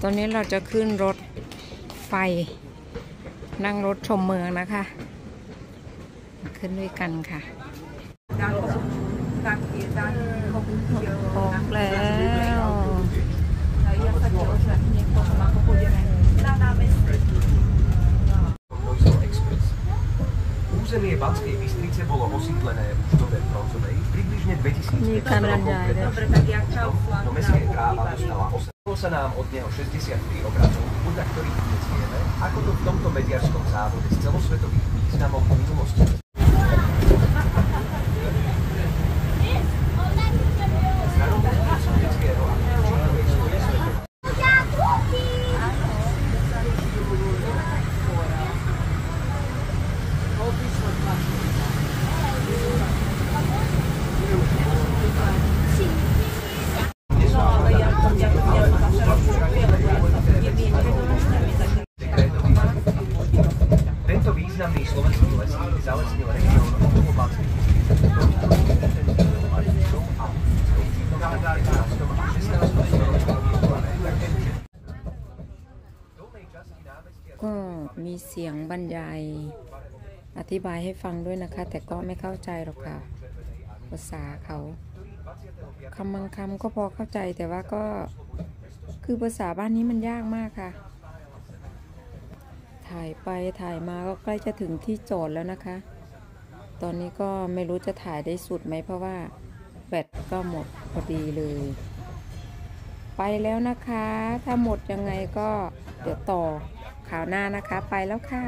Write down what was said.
ตอนนี้เราจะขึ้นรถไฟนั่งรถชมเมืองนะคะขึ้นด้วยกันค่ะออกแล้วÚzemie Banskej Bystrice bolo osídlené už v dobe bronzovej, približne 2500 rokov pred no mestské práva dostala 8. sa nám od neho 63 obrazov, podľa ktorých dnes vieme, ako to v tomto mediarskom závode s celosvetovým významom v minulosti. Tento významný slovenský lesník zalesnil región okolo Banskej Bystriceก็มีเสียงบรรยายอธิบายให้ฟังด้วยนะคะแต่ก็ไม่เข้าใจหรอกค่ะภาษาเขาคำบางคำก็พอเข้าใจแต่ว่าก็คือภาษาบ้านนี้มันยากมากค่ะถ่ายไปถ่ายมาก็ใกล้จะถึงที่จอดแล้วนะคะตอนนี้ก็ไม่รู้จะถ่ายได้สุดไหมเพราะว่าแบตก็หมดพอดีเลยไปแล้วนะคะถ้าหมดยังไงก็เดี๋ยวต่อข่าวหน้านะคะไปแล้วค่ะ